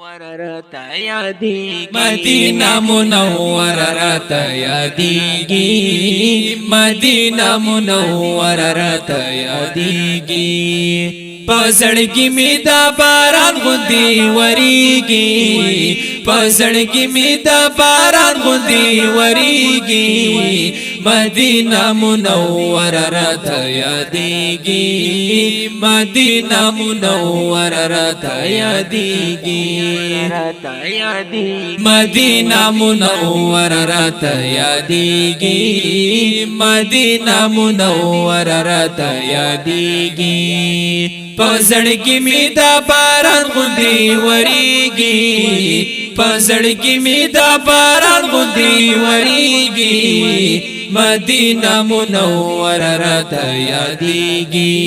وررتا یادیږي مدینہ منور راته یادیږي مدینہ منور راته یادیږي پزړګي می دا باران غوندي وریږي پزړګي می دا باران غوندي وریږي مدینہ منور راته یادیږي مدینہ منور راته یادیږي مدینہ منور راته یادیږي مدینہ منور راته یادیږي پزړګي می دا باران غوندي وریږي پزړګي می دا باران غوندي وریږي مدینہ منور راته یادیږي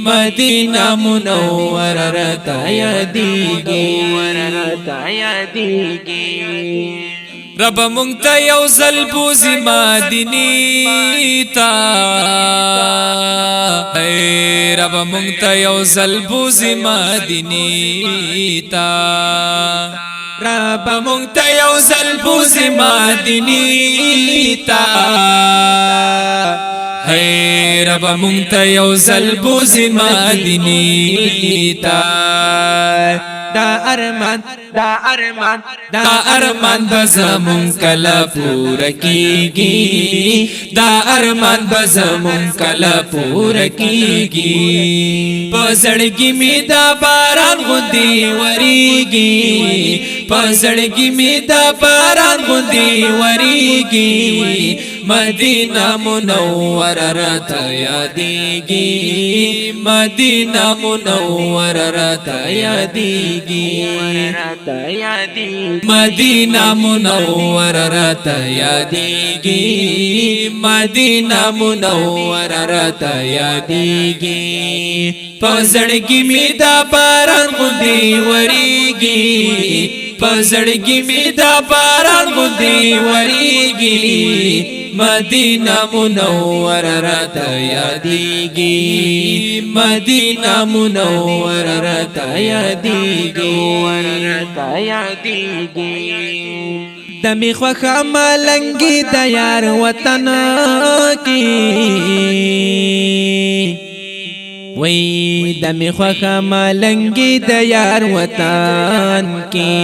مدینہ منور راته یادیږي رب مونږ ته یو ځل بوزي مدینې ته رب مونږ ته یو ځل بوزي مدینې ته رب مونږ ته یو ځل بوزي مدینې ته رب مونږ ته یو ځل بوزي مدینې ته دا ارمان بزمون کلا پورا کیږي دا ارمان بزمون کلا پورا کیږي پزړګي می دا باران غوندي وریږي پزړګي می دا باران غوندي وریږي مدینہ منور راته یادیږي مدینہ منور راته یادیږي مدینہ منور راته یادیږي مدینہ منور راته یادیږي پزړګي می دا باران غوندي وریږي پزړګي می دا باران غوندي وریږي مدینہ منور راته یادیږي مدینہ منور راته یادیږي دمی خوخه ملنګي د یار وطن کې وی دمی خوخه ملنګي د یار وطن کې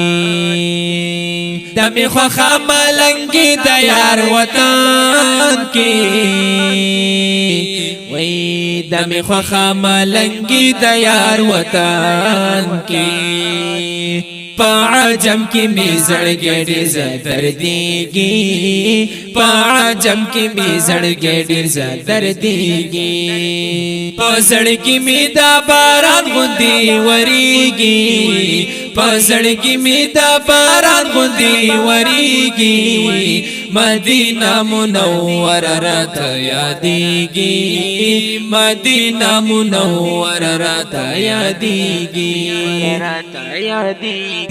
دمی خوخه ملنګي د یار وطن کې وی دمی خوخه ملنګي د یار وطن کې پاعجم کی می زړګې ډېر درديږي پاعجم کی می زړګې ډېر درديږي پزړګي می دا باران غوندي وریږي پزړګي می دا باران غوندي وریږي مدینہ منور راته یادیږي مدینہ منور راته یادیږي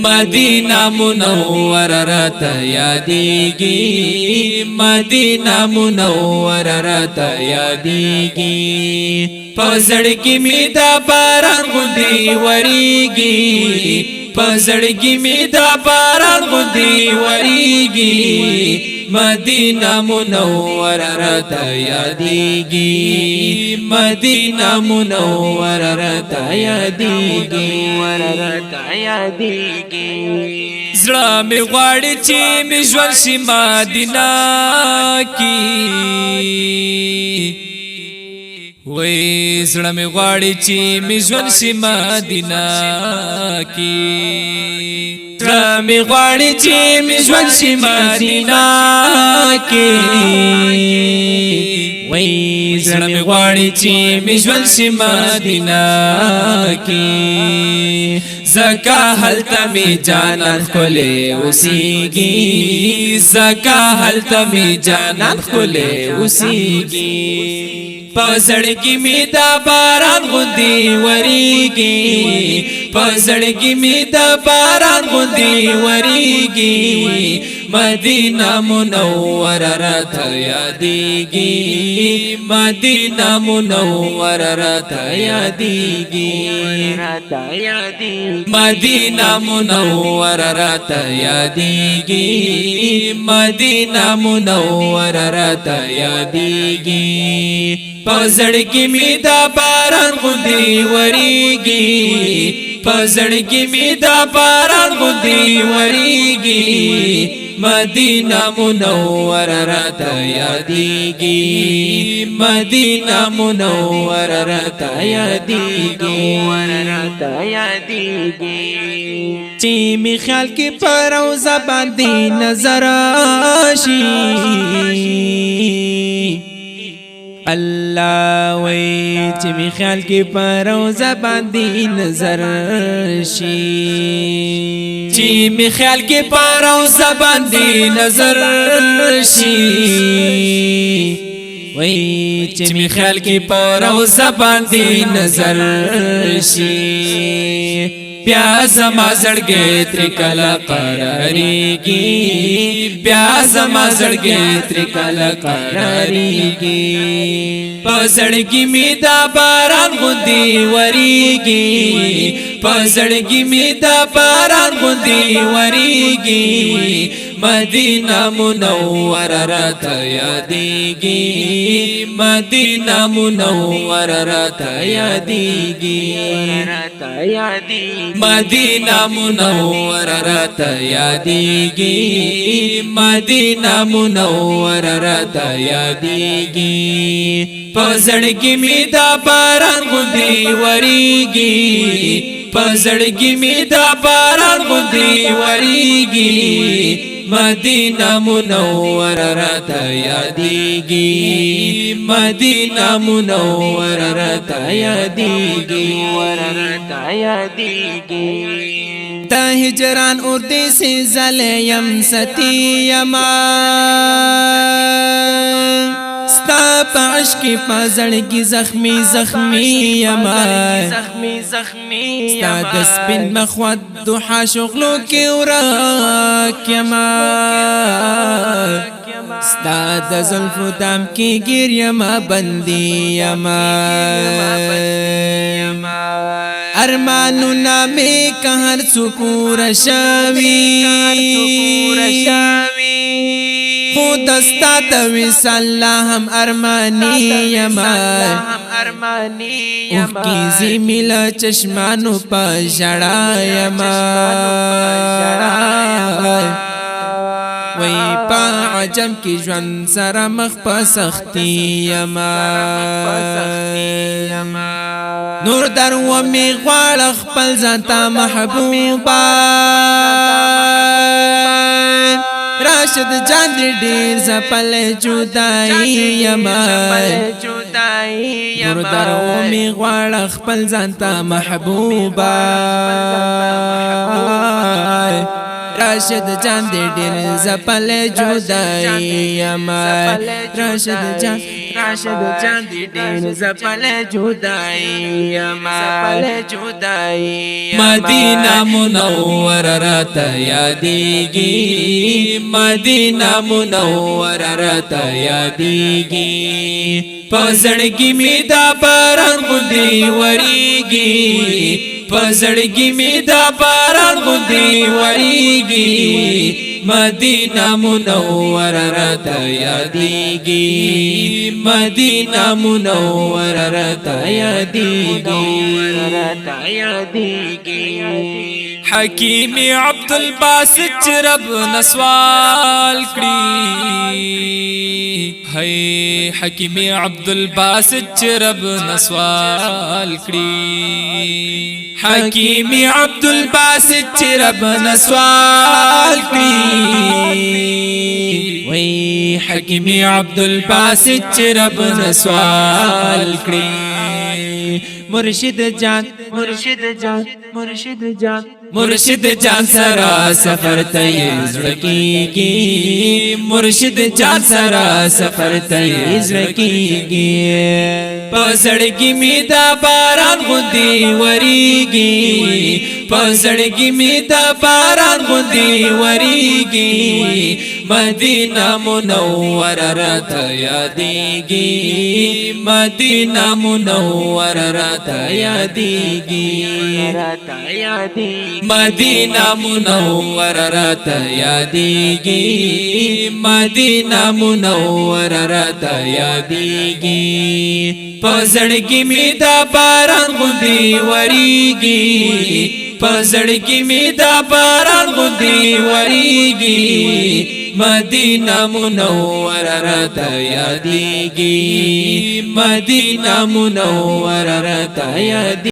مدینہ منور راته یادیږي مدینہ منور راته یادیږي پزړګي می دا باران غوندي وریږي پزړګي می دا باران غوندي وریږي مدینہ منور راته یادیږي مدینہ منور راته یادیږي زړه می غواړي چې می ژوند شي مدینہ کې وې زړه می غواړي چې می ژوند شي مدینہ کې زړه می غواړي چې می ژوند شي مدینہ کې وې زړه می غواړي چې می ژوند شي مدینہ کې زکا حالت می جانان خله اوسېږي زکا حالت می جانان خله اوسېږي پزړګي می دا باران غوندي وریږي پزړګي می دا باران غوندي وریږي مدینہ منور راته یادېږي مدینہ منور راته یادېږي مدینہ منور راته یادېږي مدینہ منور راته یادېږي پزړګي می دا باران غوندې وریږي پزړګي می دا باران غوندې وریږي مدینہ منور راته یادېږي مدینہ منور راته یادېږي چې می خیال کې پر روزه باندې نظر شي الله وای چې می خیال کې پر روزه باندې نظر شي چې می خیال کې پر روزه باندې نظر شي وای چې می خیال کې پر روزه باندې نظر شي بیا زما زړګې تر کله قراریږي بیا زما زړګې تر کله قراریږي په زړګي می دا باران غوندې وریږي په زړګي می دا باران غوندې وریږي مدینہ منور راته یادېږي مدینہ منور راته یادېږي مدینہ منور راته یادېږي مدینہ منور راته یادېږي په زړګي می دا باران غوندې وریږي په زړګي می دا باران غوندې وریږي مدینہ منور راته یادېږي مدینہ منور راته یادېږي تا هجران اور دې سي زلیم ستیما ستا پعش کی پازړ کی زخمی زخمی یما ستا د سپین مخود دوحا شغلو کی وراک یما ستا د زلفو دام کی گیر یما بندی یما ارمانو نامی که هر سکور شاوی خود استا توصل لا هم ارمانی یما اوه کی زمیلا چشمانو پا جڑا یما وی پا عجم کی جوان سر مخ پا سختی یما نور در و می غوال خپل ځانتا محبوبا راشد جان ډیر زپل جدائی یما نور در و می غوال خپل ځانتا محبوبا راشد جان دې ډېر زپل جدائی یما راشد جان دې ډېر زپل جدائی یما مدینہ منور راته یادېږي مدینہ منور راته یادېږي په زړګي می دا باران غوندې وریږي په زړګي می دا باران غوندې وریږي مدینہ منور راته یادېږي مدینہ منور راته یادېږي حکیم عبدالباسط رب نسوال کړي ہے حکیم عبدالباسط رب نسوال کړي حکیم عبدالباسط رب نسوال کړي وی حکیم عبدالباسط رب نسوال کړي مرشد جان مرشد جان سرا سفر ته زړکیږي مرشد جان سرا سفر ته زړکیږي پسړګي می دا باران غوندي وریږي پسړګي می دا باران غوندي وریږي مدینہ منور راته یادېږي مدینہ منور راته یادېږي مدینہ منور راته یادېږي مدینہ منور راته یادېږي پسړګي می دا باران غوندي وریږي پسړګي می دا باران غوندي وریږي مدینہ منور راته یادېږي مدینہ منور راته یادېږي